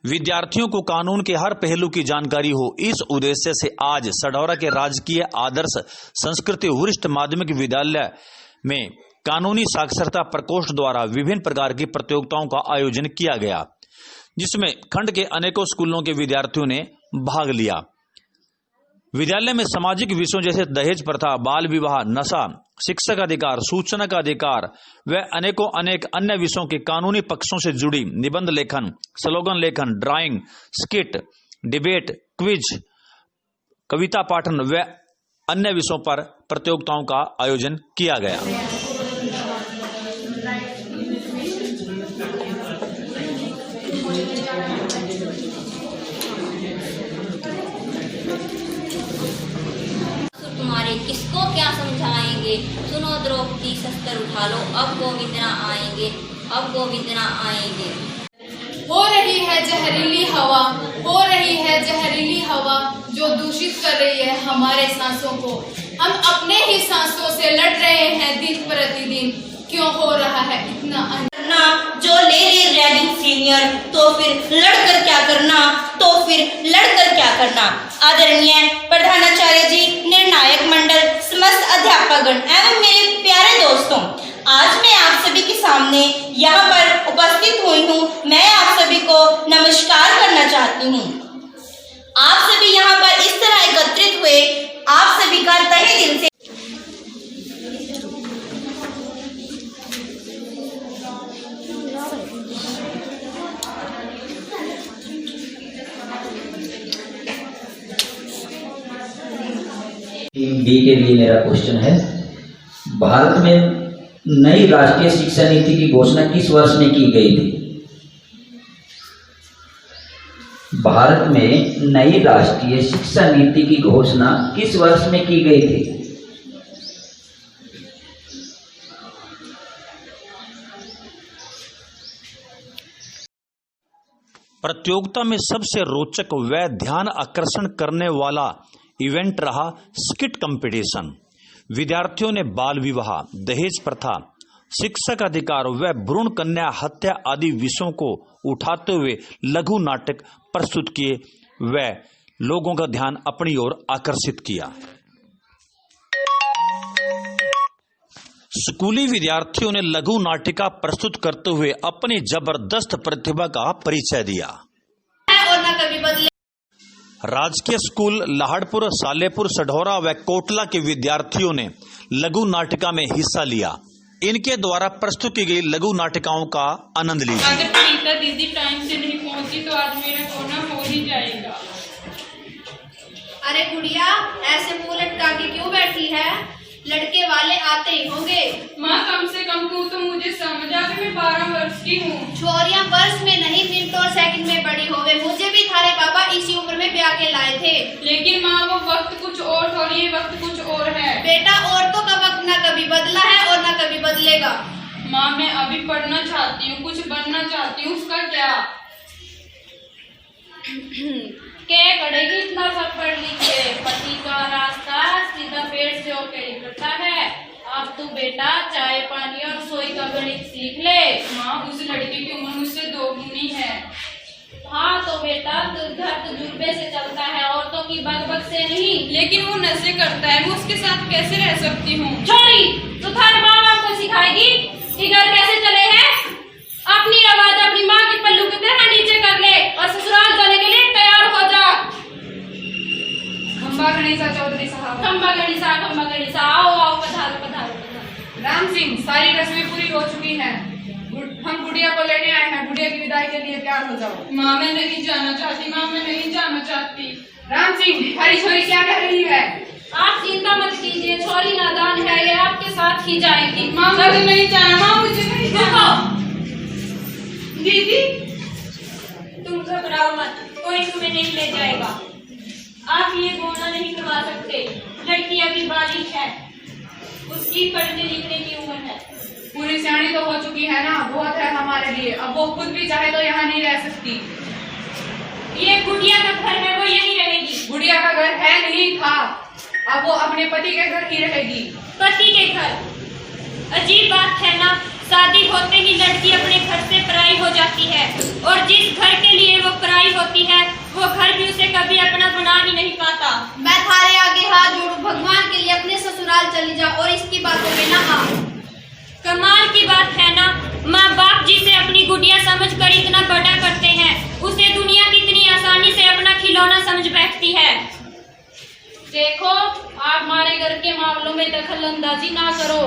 विद्यार्थियों को कानून के हर पहलू की जानकारी हो, इस उद्देश्य से आज सढौरा के राजकीय आदर्श संस्कृति वरिष्ठ माध्यमिक विद्यालय में कानूनी साक्षरता प्रकोष्ठ द्वारा विभिन्न प्रकार की प्रतियोगिताओं का आयोजन किया गया, जिसमें खंड के अनेकों स्कूलों के विद्यार्थियों ने भाग लिया। विद्यालय में सामाजिक विषयों जैसे दहेज प्रथा, बाल विवाह, नशा, शिक्षक अधिकार, सूचना का अधिकार व अनेक अन्य विषयों के कानूनी पक्षों से जुड़ी निबंध लेखन, स्लोगन लेखन, ड्राइंग, स्किट, डिबेट, क्विज, कविता पाठन व अन्य विषयों पर प्रतियोगिताओं का आयोजन किया गया। किसको क्या समझाएंगे, सुनो द्रौपदी शस्त्र उठा लो, अब गोविंदना आएंगे, अब गोविंदना आएंगे। हो रही है जहरीली हवा, हो रही है जहरीली हवा जो दूषित कर रही है हमारे सांसों को। हम अपने ही सांसों से लड़ रहे हैं दिन प्रतिदिन, क्यों हो रहा है इतना करना जो ले रैगिंग सीनियर, तो फिर लड़कर क्या करना, तो फिर लड़कर क्या करना। आदरणीय प्रधानाचार्य जी, निर्णायक मंडल, समस्त अध्यापकगण एवं मेरे प्यारे दोस्तों, आज मैं आप सभी के सामने यहाँ पर उपस्थित हुई हूँ। मैं आप सभी को नमस्कार करना चाहती हूँ। आप सभी यहाँ पर इस तरह एकत्रित हुए, आप सभी का तहे दिल से टीम बी के लिए मेरा क्वेश्चन है, भारत में नई राष्ट्रीय शिक्षा नीति की घोषणा किस वर्ष में की गई थी? भारत में नई राष्ट्रीय शिक्षा नीति की घोषणा किस वर्ष में की गई थी? प्रतियोगिता में सबसे रोचक व ध्यान आकर्षण करने वाला इवेंट रहा स्किट कंपटीशन। विद्यार्थियों ने बाल विवाह, दहेज प्रथा, शिक्षक अधिकार व भ्रूण कन्या हत्या आदि विषयों को उठाते हुए लघु नाटक प्रस्तुत किए व लोगों का ध्यान अपनी ओर आकर्षित किया। स्कूली विद्यार्थियों ने लघु नाटिका प्रस्तुत करते हुए अपनी जबरदस्त प्रतिभा का परिचय दिया। राजकीय स्कूल लाहड़पुर, सालेपुर, सढौरा व कोटला के विद्यार्थियों ने लघु नाटिका में हिस्सा लिया। इनके द्वारा प्रस्तुत की गई लघु नाटिकाओं का आनंद लीजिए। अगर प्रीता दीदी टाइम से नहीं पहुंची तो आज मेरा कोना हो ही जाएगा। अरे गुड़िया, ऐसे मुंह लटका के क्यों बैठी है? लड़के वाले आते ही होंगे। माँ, कम से कम तू तो मुझे समझ आ गई, मैं 12 वर्ष की हूँ। छोरियां वर्ष में नहीं, मिनट और सेकंड में बड़ी होवे। मुझे भी थारे पापा इसी उम्र में ब्याह के लाए थे। लेकिन माँ, वो वक्त कुछ और था और ये वक्त कुछ और है। बेटा, औरतों का वक्त न कभी बदला है और न कभी बदलेगा। माँ, मैं अभी पढ़ना चाहती हूँ, कुछ बनना चाहती हूँ, उसका क्या? क्या करेगी इतना सब पढ़ लीजिए, पति का रास्ता सीधा पेड़ से होकर निकलता है। अब तू बेटा चाय पानी और रसोई का गणित सीख ले। माँ, उस लड़की की उम्र मुझसे 2 गुनी है। हाँ तो बेटा, घर तजुर्बे से चलता है, औरतों की बक से नहीं। लेकिन वो नशे करता है, मैं उसके साथ कैसे रह सकती हूँ? छोड़ी, तो थारे माँ बाप को सिखाएगी कि घर कैसे चले हैं? अपनी आवाज अपनी माँ के पल्लू की तरह नीचे कर ले और ससुराल जाने के लिए तैयार हो जा। खंबा गणेशा चौधरी साहब। खंबा गणेशा, आओ आओ, पधारो। राम सिंह, सारी रस्में पूरी हो चुकी हैं। हम गुड़िया को लेने आए हैं। गुड़िया की विदाई के लिए तैयार हो जाओ। माँ, मैं नहीं जाना चाहती। माँ, मैं नहीं जाना चाहती। राम सिंह, हरी छोरी क्या कह रही है? आप चिंता मत कीजिए, छोरी नादान है, ये आपके साथ ही जाएगी। माँ, मुझे नहीं जाना। माँ, मुझे नहीं जाना। दीदी, तुम घबराओ मत, कोई तुम्हें नहीं ले जाएगा। आप ये बोलना नहीं करवा सकते, लड़की अभी बालिग है, उसकी पढ़ने लिखने की उम्र है। पूरी सियाणी तो हो चुकी है ना, बहुत है हमारे लिए। अब वो खुद भी चाहे तो यहाँ नहीं रह सकती। ये गुड़िया का घर है, वो यहीं रहेगी। गुड़िया का घर है नहीं था, अब वो अपने पति के घर ही रहेगी। पति के घर? अजीब बात है ना, शादी होते ही लड़की अपने घर से पराई हो जाती है, और जिस घर के लिए वो पराई होती है वो घर भी उसे कभी अपना गुनाह ही नहीं पाता। मैं थारे आगे हाथ जोड़ू, भगवान के लिए अपने ससुराल चली जा और इसकी बातों में ना आ। कमाल की बात है ना, माँ बाप जिसे अपनी गुड़िया समझकर इतना बड़ा करते हैं उसे दुनिया कितनी आसानी से अपना खिलौना समझ बैठती है। देखो, आप हमारे घर के मामलों में दखल अंदाजी ना करो।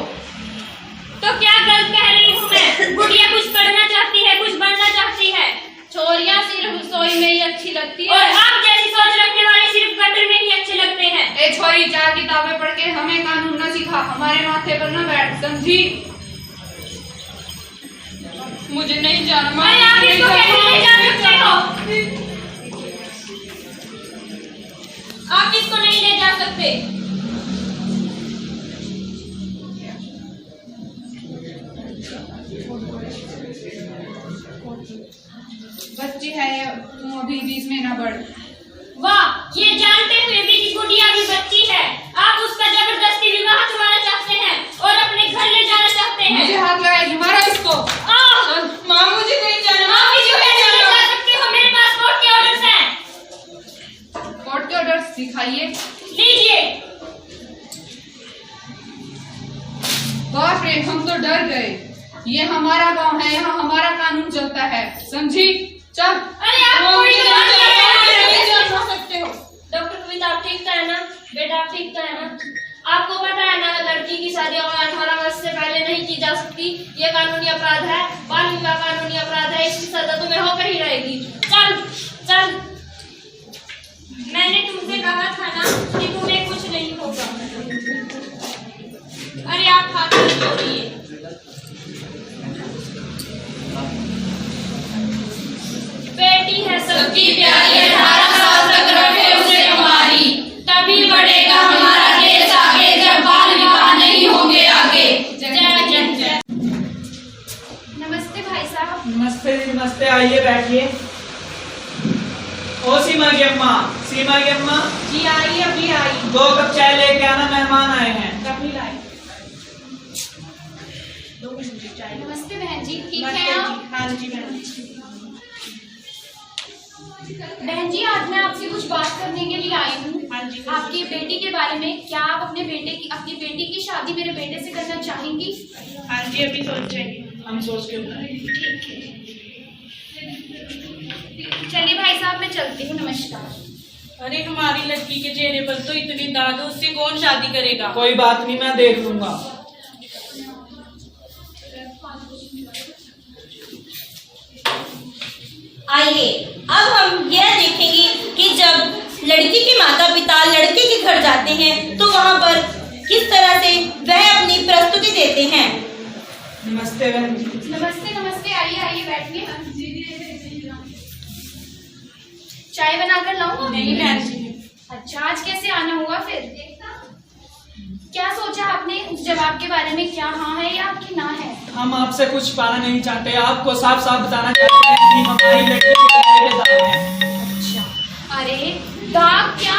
तो क्या गलत कह रही हूँ मैं? गुड़िया कुछ पढ़ना चाहती है, कुछ बनना चाहती है। छोरियां सिर्फ रसोई में ही अच्छी लगती है और आप जैसी सोच रखने वाले सिर्फ कतर में ही अच्छे लगते हैं। ए छोरी, 4 किताबें पढ़ के हमें कानून न सिखा, हमारे माथे पर न बैठ, समझी? मुझे नहीं जाना। अरे आप इसको कैसे ले जा सकते हो? आप इसको नहीं ले जा सकते। बच्ची है ये, तुम अभी बीच में ना बढ़। वाह, ये जानते हुए भी कि गुड़िया भी बच्ची है, आप उसका जबरदस्ती विवाह करवाना चाहते हैं और अपने घर ले जाना चाहते हैं। मुझे हाथ लगाएगी, मारो इसको। माँ, मुझे नहीं जाना। आप इसको कैसे ले जा सकते हो? मेरे पास कोर्ट के ऑर्डर्स हैं। कोर्ट के ऑर्डर्स दिखाइए। लीजिए। बाप रे, हम तो डर गए। ये हमारा गांव है, यहाँ हमारा कानून चलता है, समझी? चल। अरे आप कोई जा सकते हो। डॉक्टर कविता, आप ठीक तो है ना? बेटा आप ठीक तो है ना? आपको पता है ना, लड़की की शादी 18 वर्ष से पहले नहीं की जा सकती। ये कानूनी अपराध है, बाल विवाह कानूनी अपराध है, इसकी सजा तुम्हें होकर ही रहेगी। चल चल, मैंने तुमसे कहा था ना कि तुम्हें कुछ नहीं होगा। अरे आप हाथ नहीं जोड़िए। बेटी है सबकी प्यारी, 18 साल तक रखे उसे हमारी, तभी बढ़ेगा हमारा देश आगे, जब बाल विवाह नहीं होंगे आगे। जय जय जय। नमस्ते भाई साहब। नमस्ते नमस्ते, आइए बैठिए। ओ सीमा की अम्मा, सीमा की अम्मा जी आई, अभी आई। 2 कप चाय लेके आना, मेहमान आए हैं। कभी लाई। नमस्ते बहन जी, ठीक है आप? हाँ जी मैडम। बहन जी, आज मैं आपसे कुछ बात करने के लिए आई हूँ। हाँ जी। आपकी बेटी के बारे में। क्या आप अपनी बेटी की शादी मेरे बेटे से करना चाहेंगी? हाँ जी, अभी सोचेंगे, हम सोच के बताएंगे। चलिए भाई साहब, मैं चलती हूँ, नमस्कार। अरे हमारी लड़की के चेहरे पर तो इतनी दाग है, उससे कौन शादी करेगा? कोई बात नहीं, मैं देख लूंगा। आइए अब हम यह देखेंगे कि जब लड़की के माता पिता लड़के के घर जाते हैं तो वहाँ पर किस तरह से वह अपनी प्रस्तुति देते हैं। नमस्ते बहन जी। नमस्ते नमस्ते, आइए आइए बैठिए। चाय बनाकर लाऊं? नहीं बहन जी। अच्छा, आज कैसे आना हुआ फिर? क्या सोचा आपने उस जवाब के बारे में? क्या हाँ है या आपकी ना है? हम आपसे कुछ पाना नहीं चाहते, आपको साफ साफ बताना चाहते हैं कि हमारी लड़की के चेहरे पे दाग है। अच्छा, अरे दाग क्या?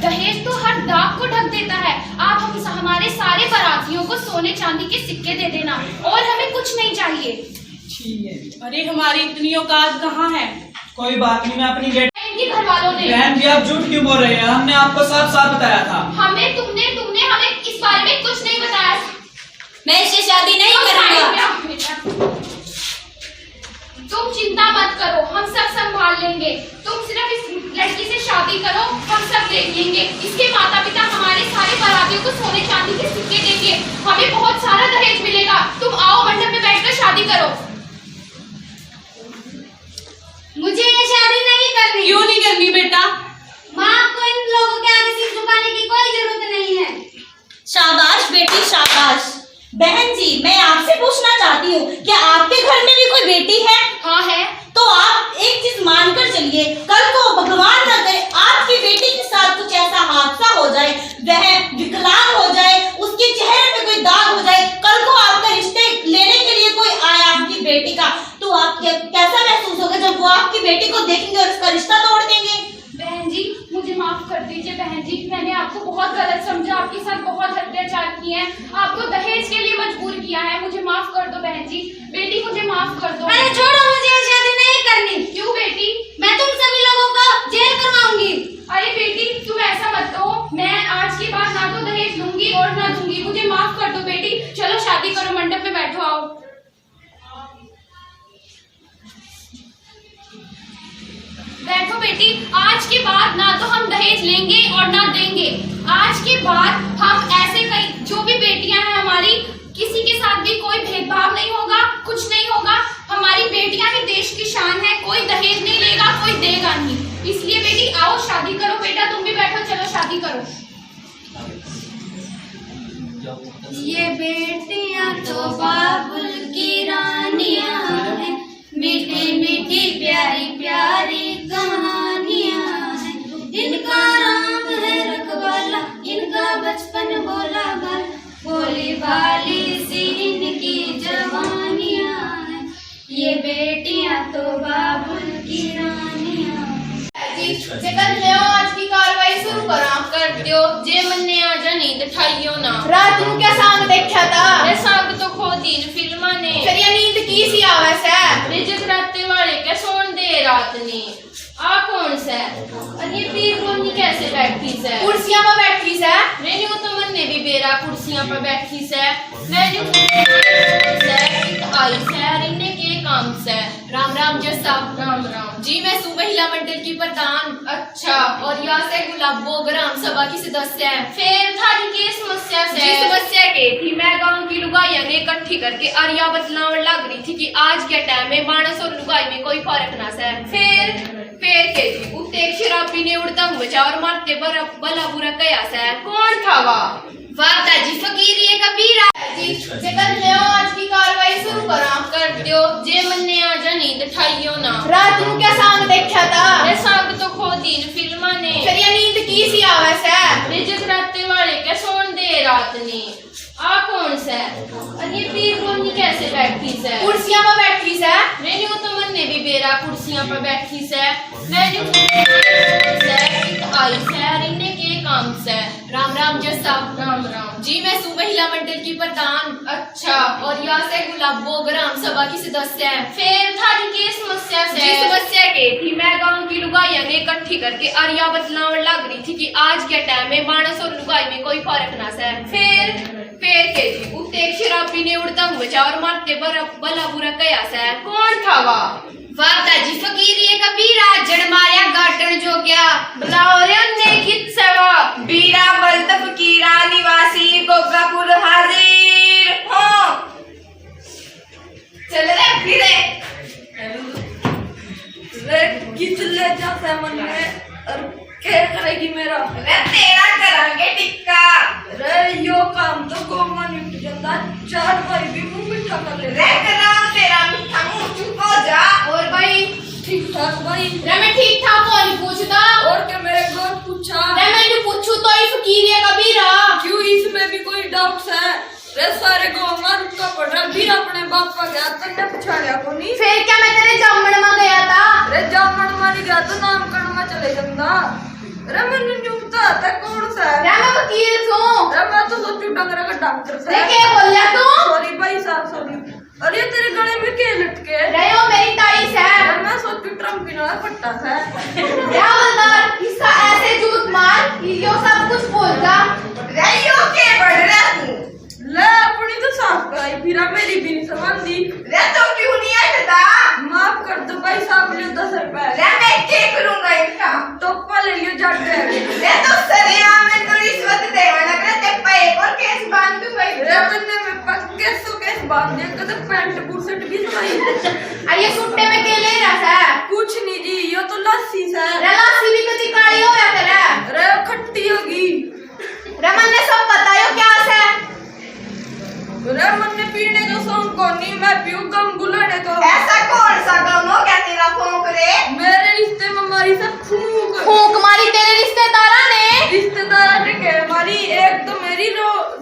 दहेज तो हर दाग को ढक देता है। आप हमारे सारे बारातियों को सोने चांदी के सिक्के दे देना और हमें कुछ नहीं चाहिए। ठीक है। अरे हमारी इतनी औकात कहाँ है? कोई बात नहीं, मैं अपनी बेटी। इनके घर वालों ने बहन जी, आप झूठ क्यों बोल रहे हैं? हमने आपको साफ साफ बताया था। हमें तुमने हमें इस बारे में कुछ नहीं बताया। मैं इससे शादी नहीं करूंगा। तुम चिंता मत करो, हम सब संभाल लेंगे। तुम सिर्फ इस लड़की से शादी करो, हम सब देख लेंगे। इसके माता पिता हमारे सारे बारातियों को सोने चांदी के सिक्के देंगे, हमें बहुत सारा दहेज मिलेगा। तुम आओ, मंडप में बैठकर शादी करो। मुझे ये शादी नहीं करनी। क्यों नहीं करनी बेटा? माँ, आपको इन लोगों के आगे सिर झुकाने की कोई जरूरत नहीं है। शाबाश बेटी शाबाश। बहन जी, मैं आपसे पूछना चाहती हूँ, क्या आपके घर में भी कोई बेटी है? हाँ है। तो आप एक चीज मानकर चलिए, कल को भगवान न करे आपकी बेटी के साथ कुछ ऐसा हादसा हो जाए, वह विकलांग हो जाए, उसके चेहरे पे कोई दाग हो जाए, कल को आपका रिश्ते लेने के लिए कोई आया आपकी बेटी का, तो आप कैसा महसूस होगा जब वो आपकी बेटी को देखेंगे और उसका रिश्ता तोड़ देंगे? बहन जी, मुझे माफ कर दीजिए बहन जी, मैंने आपको बहुत गलत समझा, आपके साथ बहुत अत्याचार किए हैं, आपको दहेज के लिए मजबूर किया है। मुझे माफ कर दो बहन जी। बेटी, मुझे माफ कर दो। अरे छोड़ो, मुझे शादी नहीं करनी। क्यों बेटी? मैं तुम सभी लोगों बैठो बेटी, आज के बाद ना तो हम दहेज लेंगे और ना देंगे। आज के बाद हम ऐसे कई जो भी बेटियां हैं हमारी, किसी के साथ भी कोई भेदभाव नहीं होगा, कुछ नहीं होगा। हमारी बेटियां ही देश की शान है, कोई दहेज नहीं लेगा, कोई देगा नहीं। इसलिए बेटी आओ शादी करो। बेटा तुम भी बैठो, चलो शादी करो। ये बेटियां तो बाबुल की रानियां हैं, मीठी मीठी प्यारी प्यारी कहानियां हैं। इनका नाम है रखवाला, इनका बचपन बोला भाला, भोली भाली सी इनकी जवानियां हैं। ये बेटियां तो बाबुल की रानियां। आज की कार्रवाई शुरू करा कर दियो। जे मन्ने आ जा नींद ठाइयो ना। रात को क्या सांग देखा था? अरे सांग तो खो दिन फिल्मा ने। फिर ये नींद की सी आवे से? अरे जगराते वाले क्या सोन दे रात ने। आ कौन से? अरे पीर बोनी कैसे बैठी से? कुर्सियां पर बैठी से? नहीं वो तो मन्ने भी बेरा कुर्सियां पर बैठी से। मैंने आई से इन्हें के काम से। राम राम जज साहब। राम राम जी मैं महिला मंडल की प्रधान। अच्छा और यहाँ से गुलाबो ग्राम सभा की सदस्य है। फिर थारी की समस्या से? जी समस्या के थी, मैं गांव की लुगाइयां ने इकट्ठी करके आर्या बतलावन लग रही थी कि आज के टाइम में मानस और लुगाई में कोई फर्क ना से। फिर के थी उते एक शराबी ने उड़दंग मचा और मारते भला बुरा कया से। कौन था वादा जी फकीर ये कबीरा जी। आज की कार्रवाई शुरू करा कर दियो। जे मन्ने आ जा नींद ठाइयो ना। रात को क्या सांग देखा था? अरे सांग तो खो दिन फिल्मा ने। फिर ये नींद की सी आवे से? अरे जगराते वाले क्या सोन दे रात ने। आ कौन से? अरे पीर बोनी कैसे बैठी से? कुर्सियां पर बैठी से? नहीं वो तो मन्ने भी बेरा कुर्सियां पर बैठी से। मैंने आई से इन्हें के काम से। राम राम जज साहब। राम राम जी मैं महिला मंडल की प्रधान। अच्छा और यहाँ से गुलाबो ग्राम सभा की सदस्य है। फिर थारी की समस्या से? जी समस्या के थी, मैं गांव की लुगाइयां ने इकट्ठी करके आर्या बतलावन लग रही थी कि आज के टाइम में मानस और लुगाई में कोई फर्क ना से। फिर के थी उते एक शराबी ने उड़दंग मचा और मारते भला बुरा कया से। कौन था वादा जी फकीर ये कबीरा, जड़ मारिया गाटन जो गया। बुलाओ रे अन्ने कित सेवा। बीरा बल्त फकीरा निवासी गोगापुर हाजिर हो। चल रे फिरे रे कित ले जाता मन में और क्या करेगी मेरा? रे तेरा करांगे टिक्का। रे यो काम तो गोमा निपट जाता, चार भाई भी मुंह मीठा कर ले। रे करांग तेरा मीठा मुंह चुप हो जा। और भाई ठीक ठाक भाई। रे मैं ठीक ठाक कौन पूछता? और क्या मेरे को पूछा? रे मैंने पूछू तो ये फकीर ये कबीरा। क्यों इसमें भी कोई डाउट है? रे सारे गाँव में रुका पड़ रहा भी अपने बाप का गया तन्ने पछाड़िया को नहीं। फिर क्या मैं तेरे जामण में गया था? रे जामण में नहीं गया तो नामकरण में चले जाता। रे मैंने न्यूता था कौन सा? रे मैं वकील हूँ। रे मैं तो सोचू डंगरा का डॉक्टर से। रे क्या बोल रहा तू? सॉरी भाई साहब सॉरी। अरे तेरे गले में क्या लटके? रे वो मेरी ताई से। रे मैं सोचू ट्रम्प वाला पट्टा था। रे हवलदार इसका ऐसे जूत मार यो सब कुछ बोलता। रे यो के बढ़ रहा तू? ले अपनी तो साफ कराई फिर मेरी भी नहीं संबंधी। रे तो क्यों नहीं हटता? माफ कर दो भाई साहब लियो 10 रुपए। रे मैं क्या करूंगा इनका? टोपा ले लियो जट रे। रे तो सरेआम में तो रिश्वत देवा लग रहा ते पे एक और केस बांध दूं भाई। रे मैंने में पक्के सो केस बांध दिया कदम पैंट बुरसट भी सही। अरे ये सुट्टे में के ले रहा था? कुछ नहीं जी यो तो लस्सी से। रे लस्सी भी कदी काली हो या करे? रे खट्टी होगी। रे मैंने सब बतायो क्या से? रे मैंने पीने जो शौक को नहीं मैं पीऊं गम गुलाने तो। ऐसा कौन सा गम हो क्या तेरा फूंक रे? मेरे रिश्ते में मारी सब फूंक। फूंक मारी तेरे रिश्तेदारा ने? रिश्तेदार ने क्या मारी? एक तो मेरी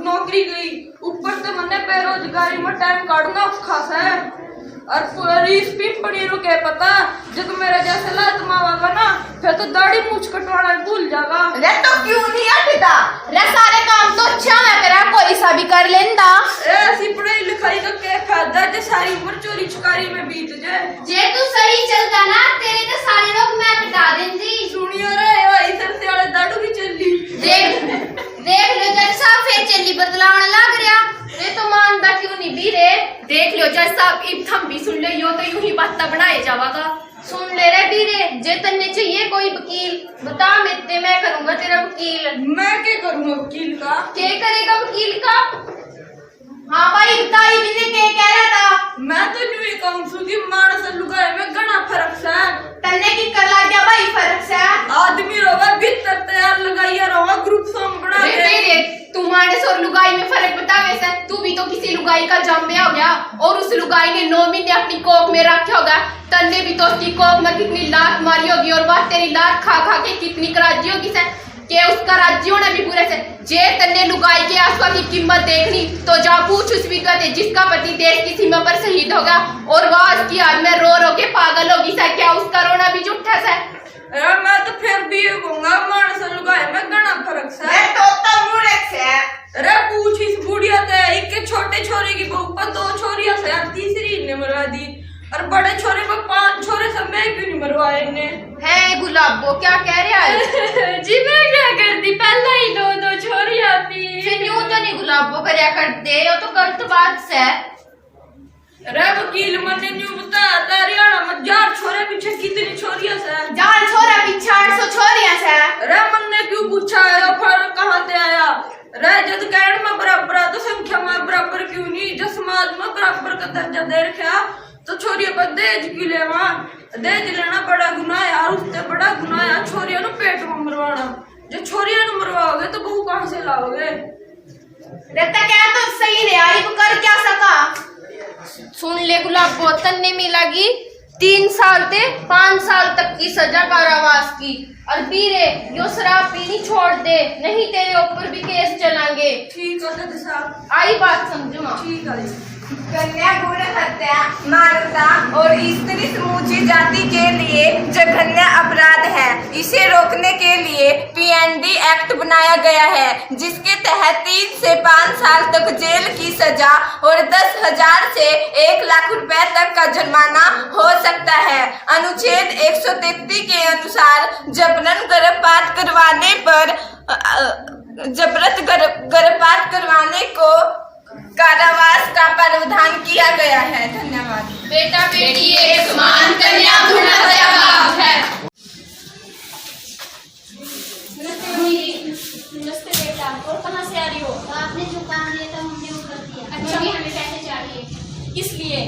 नौकरी गई, ऊपर से मैंने बेरोजगारी में टाइम काटना खासा है। और पूरी पिंपड़ी रुके पता जब मेरे जैसे लात मावागा ना फिर तो दाढ़ी मूछ कटवाना भूल जाएगा। रे तो क्यों नहीं हटता? रे सारे काम तो अच्छा मैं करा कोई सा भी कर लेंदा। ऐसी पढ़ाई लिखाई का क्या फायदा जो सारी उम्र चोरी चुकारी में बीत जाए। जे तू सही चलता ना तेरे तो सारे लोग मैं पिटा देंदी। सुनियो रे भाई सर से वाले दाढ़ू की चली। देख लो जज साहब फिर चली बदलावन लग रहा। रे तो मानता क्यों नहीं भी रे? देख लो जज साहब इब थम भी सुन ले यो तो यूं ही बात बनाए जावागा। सुन ले रे बीरे जे तन्ने चाहिए कोई वकील बता, मैं करूंगा तेरा वकील। मैं क्या करूंगा वकील का? क्या करेगा वकील का? हाँ भाई बताई भी ने क्या कह रहा था? मैं तो न्यू कहूँ कि मानस लुगाई में घना फर्क है। तन्ने की कर ला गया भाई फर्क है। आदमी रोगा भीतर तैयार लगाइया रोगा ग्रुप सॉन्ग बना के। तू मानस और लुगाई में फर्क बता वैसे? तू भी तो किसी लुगाई का जामे हो गया और उस लुगाई ने 9 महीने अपनी कोख में रखा होगा। तन्ने भी तो उसकी कोख में कितनी लात मारी होगी और वह तेरी लात खा खा के कितनी कराजी होगी से के उसका राज्य होना भी पूरे से। जे तन्ने लुगाई के आसवा की कीमत देखनी तो जा पूछ उस विधवा से जिसका पति देश की सीमा पर शहीद होगा और वह उसकी याद में रो रो के पागल होगी सा। क्या उसका रोना भी झूठा है? अरे मैं तो फिर भी ये कहूंगा मानस लुगाई में घना फर्क है। अरे पूछ इस बुढ़िया से, एक छोटे छोरे की बहू पर 2 छोरियां से, तीसरी ने मरवा दी और बड़े छोरे पर 5 छोरे से मैं क्यों नहीं मरवाए इन्हें? है गुलाबो क्या कह रहा है? जी मैं क्या करती, पहले ही 2 छोरियां थी। फिर यूं तो नहीं गुलाबो करया करते, ये तो गलत बात से। अरे वकील मैंने न्यू बताया था हरियाणा में 4 छोरे पीछे कितनी छोरियां से? 4 छोरा पीछे 800 छोरियां से। अरे मैंने क्यों पूछा है फर्क कहाँ से आया? अरे जब कहने में बराबर है तो संख्या में बराबर क्यों नहीं? जब समाज में बराबर का दर्जा दे रखा तो छोरिया पर दहेज क्यों लेवा? दहेज लेना बड़ा गुनाह है और उससे बड़ा गुनाह है छोरिया नु पेट में मरवाना। जो छोरिया नु मरवाओगे तो बहू कहाँ से लाओगे? रहता क्या तो सही रे आई को कर क्या सका? सुन ले गुलाबो, तन्ने मिलेगी 3 साल से 5 साल तक की सजा कारावास की और बीरे यो शराब पीनी छोड़ दे नहीं तेरे ऊपर भी केस चलाएंगे। ठीक है साहब, आई बात समझो। ठीक है। कन्या भ्रूण हत्या मानवता और स्त्री समूची जाति के लिए जघन्य अपराध है। इसे रोकने के लिए पीएनडी एक्ट बनाया गया है जिसके तहत 3 से 5 साल तक जेल की सजा और 10,000 से 1 लाख रुपए तक का जुर्माना हो सकता है। अनुच्छेद 133 के अनुसार जबरन गर्भपात करवाने पर गर्भपात करवाने को कारावास का प्रावधान किया गया है। धन्यवाद। बेटा बेटी एक समान, कन्या भ्रूण हत्या पाप है। नमस्ते बेटा, और कहाँ से आ रही हो? आपने जो काम दिया था हमने वो कर दिया। अच्छा, हमें पैसे चाहिए। किस लिए?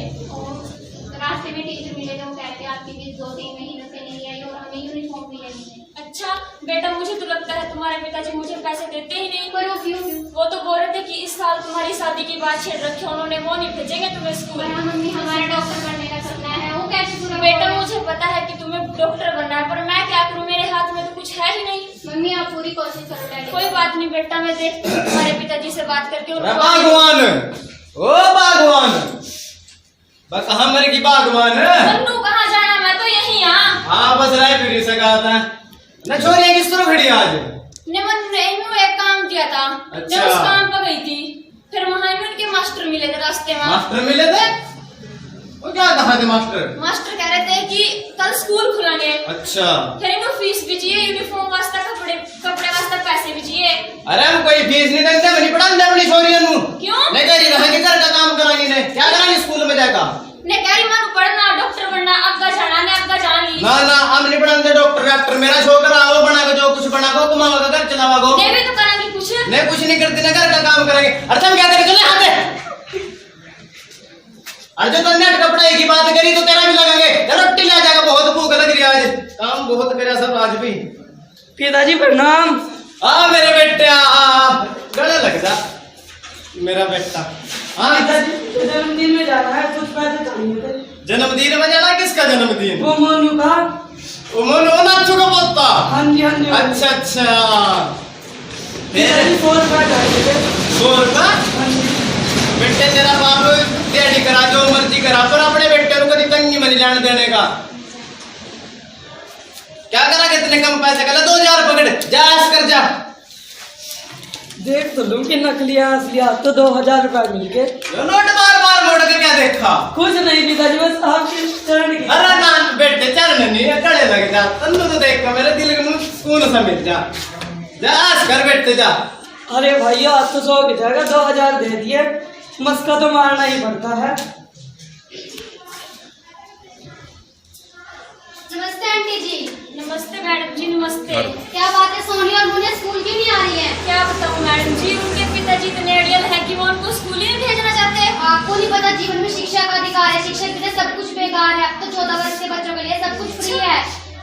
रास्ते में टीचर मिले थे, वो कहते आपकी फीस 2-3 महीनों से नहीं आई और हमें यूनिफॉर्म भी लेनी है। अच्छा बेटा, मुझे तो लगता है तुम्हारे पिताजी मुझे पैसे देते ही नहीं। पर वो क्यों? वो तो बोल रहे थे कि इस साल तुम्हारी शादी की बात छेड़ रखी है उन्होंने, वो नहीं भेजेंगे तुम्हें स्कूल। मम्मी हमारा डॉक्टर बनने का सपना है, वो कैसे पूरा? बेटा मुझे पता है कि तुम्हें डॉक्टर बनना है पर मैं क्या करूँ, मेरे हाथ में तो कुछ है ही नहीं। मम्मी आप पूरी कोशिश करो डैडी। कोई बात नहीं बेटा, मैं देखती हूँ तुम्हारे पिताजी से बात करके। बागवान, ओ बागवान, कहाँ मर की बागवान? मन्नू कहाँ जाना, मैं तो यही। हाँ बस रायपुर से कहा था न। छोरी किस तरह खड़ी आज? ने मन्नू एक काम दिया था। अच्छा। मैं उस काम पर गई थी, फिर वहाँ उनके मास्टर मिले थे रास्ते में। मास्टर मिले थे? वो क्या कहा थे मास्टर? मास्टर कह रहे थे कि कल स्कूल खुलेंगे। अच्छा। फिर इनको फीस भी चाहिए, यूनिफॉर्म वास्ते कपड़े वास्ते पैसे भी चाहिए। अरे हम कोई फीस नहीं देते, नहीं पढ़ाते अपनी छोरियों नु। क्यों? नहीं करी रहेंगे, घर का काम कराएंगे, ने क्या कराएंगे स्कूल में जाकर? ने कह रही मानो पढ़ना, डॉक्टर बनना, अग्गा जाना, ने अग्गा जानी। ना ना हम नहीं पढ़ाते डॉक्टर। मेरा छोकरा वो बना के जो कुछ बना को कमावा घर चलावा को। ने भी तो करेंगे कुछ। नहीं कुछ नहीं करती ना, घर का काम करेंगे। अरे तुम क्या करेंगे? चले हाथ में। अरे जो तुमने कपड़े की बात करी तो तेरा भी लगेंगे। रोटी ले जाएगा, बहुत भूख लग रही है आज, काम बहुत करे सब आज भी। पिताजी प्रणाम। आ मेरे बेटे आ, गले लग जा मेरा बेटा। हाँ जन्मदिन में जाना है, कुछ पैसे चाहिए। जन्मदिन में जाना? किसका जन्मदिन? वो मोनू का। वो मोनू नाचू का पोता? हाँ जी हाँ जी। अच्छा अच्छा। 100 रुपया चाहिए। 100 रुपया? बेटे तेरा बाप दिहाड़ी करा, जो मर्जी करा, पर अपने बेटे को कभी तंगी मनी जान देने का। क्या करा कितने कम पैसे का? 2000 पकड़ जा, ऐश कर जा। देख तो लूं कि नकली असली, तो 2000 रुपया मिल गए। नोट बार बार मोड़ के क्या देखा? कुछ नहीं पिताजी, बस आपके चरण की। अरे ना बेटे, चरण नहीं है, गले लग जा। तन्नू तो देख कर मेरे दिल को सुकून सा मिल जा। जा ऐश कर बेटे जा। अरे भैया आज तो 100 की जगह 2000 दे दिए, मस्का तो मारना ही पड़ता है। नमस्ते आंटी आंटी जी। नमस्ते मैडम जी, नमस्ते। क्या बात है, सोनिया और मुन्ने स्कूल क्यों नहीं आ रही है? क्या बताऊं मैडम जी, उनके पिताजी इतने अड़ियल है कि वो उनको स्कूल ही नहीं भेजना चाहते। आपको नहीं पता जीवन में शिक्षा का अधिकार है, शिक्षा के लिए सब कुछ बेकार है। अब तो 14 वर्ष के बच्चों के लिए सब कुछ फ्री है,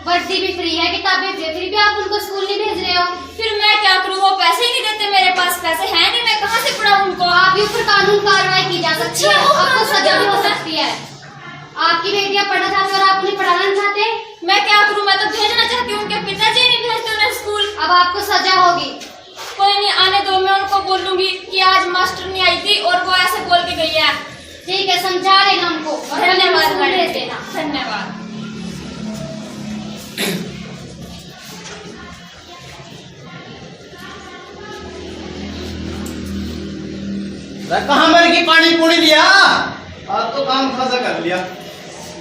वर्दी भी फ्री है, किताबें फ्री है, फिर भी आप उनको स्कूल नहीं भेज रहे हो। फिर मैं क्या करूं, वो पैसे ही नहीं देते, मेरे पास पैसे हैं नहीं, मैं कहाँ से पढ़ाऊं उनको। आपके ऊपर कानून कार्रवाई की जा सकती है, आपको सजा भी हो सकती है। आपकी बेटियां पढ़ना चाहती है और आप उन्हें पढ़ाना नहीं चाहते। मैं क्या करूं, मैं तो भेजना चाहती हूँ, उनके पिताजी नहीं भेजते उन्हें स्कूल। अब आपको सजा होगी। कोई नहीं, आने दो, मैं उनको बोलूंगी कि आज मास्टर नहीं आई थी और वो ऐसे बोल के गई है। ठीक है, समझा लेना उनको। धन्यवाद भेज मैडम, देना। धन्यवाद। कहाँ मर की पानी पूरी लिया, आज तो काम खासा कर लिया।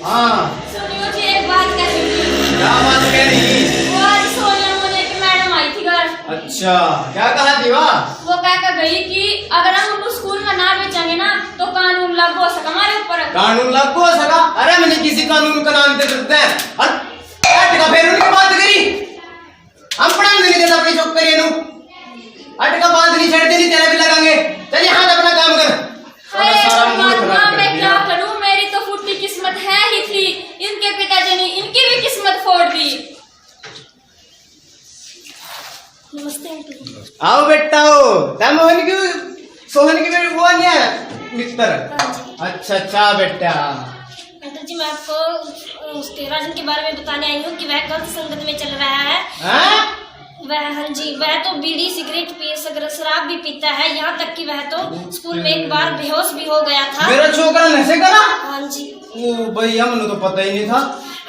हाँ सुनियो जी, एक बात कह रही थी। क्या बात कह रही? वो आज सोनिया मुझे की मैडम आई थी घर। अच्छा, क्या कहा थी वह? वो कह कर गई कि अगर हम उनको स्कूल में ना भेजेंगे ना तो कानून लागू हो सका हमारे ऊपर। कानून लागू हो सका? अरे मैंने किसी कानून का नाम दे सकते हैं। फिर उनकी बात करी, हम पढ़ाने नहीं देता अपनी छोकरी नु। अटका बात नहीं छेड़ते, नहीं तेरा भी लगाएंगे। चल यहाँ अपना काम कर। अरे परमात्मा, मैं क्या करूं, मेरी तो फुटी किस्मत है ही थी, इनके पिताजी ने इनकी भी किस्मत फोड़ दी। नमस्ते आंटी। आओ बेटा, मोहन की सोहन की भी वो नहीं है मित्र। अच्छा अच्छा बेटा। अंकल जी, मैं आपको उसके राजन के बारे में बताने आई हूँ कि वह गलत संगत में चल रहा है। वह, हाँ जी, वह तो बीड़ी सिगरेट पिए, शराब भी पीता है, यहाँ तक कि वह तो स्कूल में एक बार बेहोश भी हो गया था। मेरा छोकरा नशे करा? हाँ जी। ओ भाई, हमने तो पता ही नहीं था।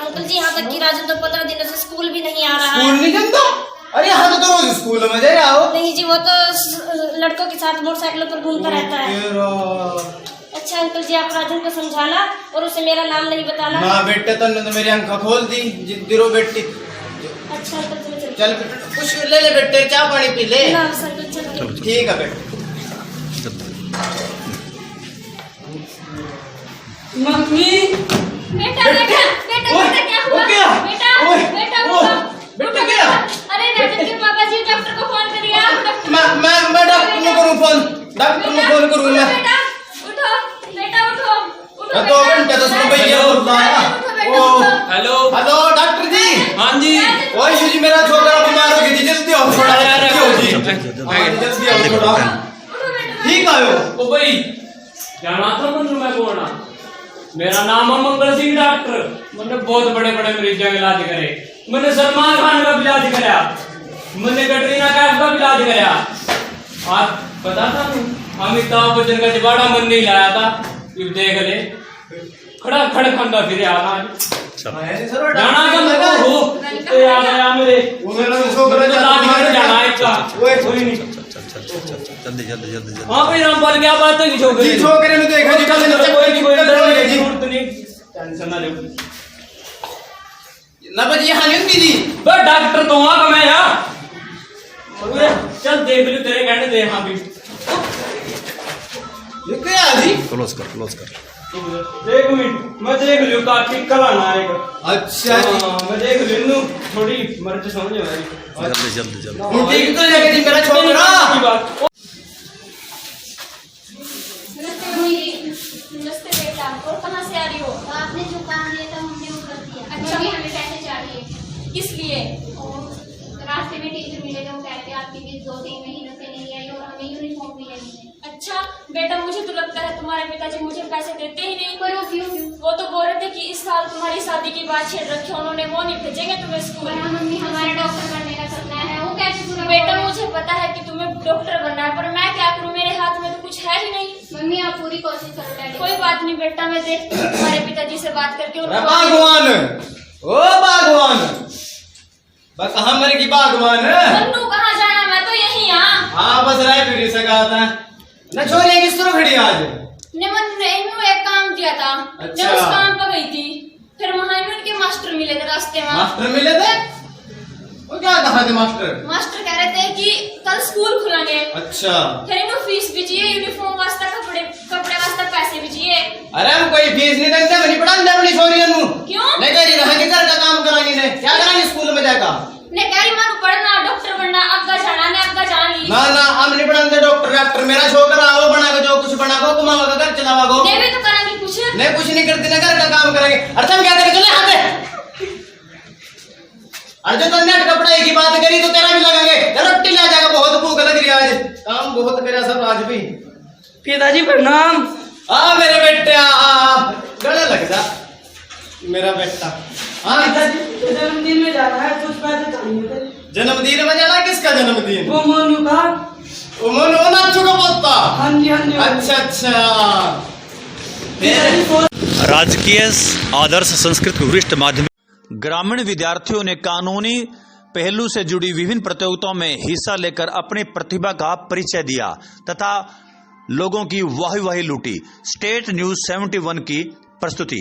अंकल जी, यहाँ तक कि राजन तो 15 दिनों से स्कूल भी नहीं आ रहा है। स्कूल नहीं जानता? अरे यहाँ तो रोज स्कूल में जा रहा हो। नहीं जी, वो तो लड़कों के साथ मोटरसाइकिलों पर घूमता रहता है। अच्छा अंकल जी, आप राजन को समझाना और उसे मेरा नाम नहीं बताना। ना बेटे, तन्ने तो मेरी आंखें खोल दी, जिद्दी रो बेटी। अच्छा अंकल जी, चल कुछ ले ले बेटे, चाय पानी पी ले। ना अंकल, चलो ठीक है बेटे। मम्मी, बेटा बेटा बेटा बेटा क्या हुआ? बेटा बेटा बेटा क्या? अरे राजन के पापा जी डॉक्टर को फोन करिए आप। मैं डॉक्टर को करूँ फोन, डॉक्टर को फोन करूँ मैं। बेटा उठो, बेटा उठो उठो। 2 घंटे तो सुन भैया हेलो हेलो डॉक्टर जी। हाँ जी। ओए जी, मेरा छोकरा बीमार हो गया जी, जल्दी आओ थोड़ा। जल्दी आओ थोड़ा। ठीक आयो। ओ भाई, क्या नाम था मन मैं बोलना? मेरा नाम है मंगल सिंह डॉक्टर। मैंने बहुत बड़े बड़े मरीजों का इलाज करे। मैंने सलमान खान का इलाज कराया, मैंने कटरीना कैफ का इलाज कराया। आज पता था अमिताभ बच्चन का जबाड़ा मन नहीं लाया था, ये देख ले खड़ा खड़ खंदा फिर जाना का हो तो याद आया मेरे। वो मेरा छोकरा जाना है इसका कोई नहीं। हाँ भाई रामपाल, क्या बात है कि छोकरे ने देखा जी, कोई जरूरत नहीं, टेंशन ना ले ना बजी। हाँ जी बस डॉक्टर तो वहां का मैं यार, चल देख लो तेरे कहने दे। हाँ भी ये क्या जी? क्लोज कर। एक मिनट मैं देख लूँ का ठीक कराना आएगा। अच्छा मैं देख लूँ, थोड़ी मर्ज समझ में आई। जल्दी ठीक तो जाएगा जी मेरा छोकरा। नमस्ते बेटा, और कहाँ से आ रही हो? आपने जो काम दिया था हमने वो कर दिया। अच्छा, अभी हमें पैसे चाहिए। किस लिए? रास्ते में टीचर मिले थे, वो कहते आपकी फीस 2-3 महीनों से नहीं आई और हमें यूनिफॉर्म भी लेनी है। अच्छा बेटा, मुझे तो लगता है तुम्हारे पिताजी मुझे पैसे देते ही नहीं। पर वो क्यों? वो तो बोल रहे थे कि इस साल तुम्हारी शादी की बात छेड़ रखी है उन्होंने, वो नहीं भेजेंगे तुम्हें स्कूल। मम्मी, हमारा डॉक्टर बनने का सपना है, वो कैसे पूरा? बेटा मुझे पता है कि तुम्हें डॉक्टर बनना है, पर मैं क्या करूँ, मेरे हाथ में तो कुछ है ही नहीं। मम्मी, आप पूरी कोशिश करो डैडी। कोई बात नहीं बेटा, मैं देखती हूँ तुम्हारे पिताजी से बात करके। बागवान, ओ बागवान, बस कहाँ मर की बागवान? मन्नू कहाँ जाना, मैं तो यही। हाँ बस रायपुर से कहा था ना। छोरी किस तरह खड़ी आज? ने मन्नू एक काम दिया था। अच्छा। मैं उस काम पर गई थी, फिर वहाँ उनके मास्टर मिले थे रास्ते में। मास्टर मिले थे? वो क्या कहा थे मास्टर? मास्टर कह रहे थे कि कल स्कूल खुलेंगे। अच्छा। फिर इनको फीस भी चाहिए, यूनिफॉर्म वास्ते कपड़े वास्ते पैसे भी चाहिए। अरे हम कोई फीस नहीं देते, नहीं पढ़ाते अपनी छोरियों नु। क्यों? नहीं करी रहा कि घर का काम करानी ने। क्या क्या ने कह मानू पढ़ना डॉक्टर बनना अग्गा जाना ने अग्गा जान ली ना ना हम नहीं बनाते डॉक्टर मेरा छोकरा वो बना के जो कुछ बना को कमावा घर चलावा को ने भी तो करांगी कुछ नहीं कुछ नहीं करती ना घर का काम करेंगे अरे तुम क्या करके चले हाथ अरे जो तन्ने कपड़े की बात करी तो तेरा भी लगाएंगे रोटी ले जाएगा बहुत भूख लग रही है आज काम बहुत करे सब आज भी पिताजी प्रणाम। आ मेरे बेटे आ गले लग जा मेरा बेटा हाँ जन्मदिन में जाना है कुछ पैसे चाहिए। जन्मदिन में जाना किसका जन्मदिन वो मोनू का। वो मोनू नाचू का पोता हाँ जी हाँ जी। अच्छा अच्छा राजकीय आदर्श संस्कृत वरिष्ठ माध्यमिक ग्रामीण विद्यार्थियों ने कानूनी पहलू से जुड़ी विभिन्न प्रतियोगिताओं में हिस्सा लेकर अपनी प्रतिभा का परिचय दिया तथा लोगों की वाही लूटी। स्टेट न्यूज 71 की प्रस्तुति।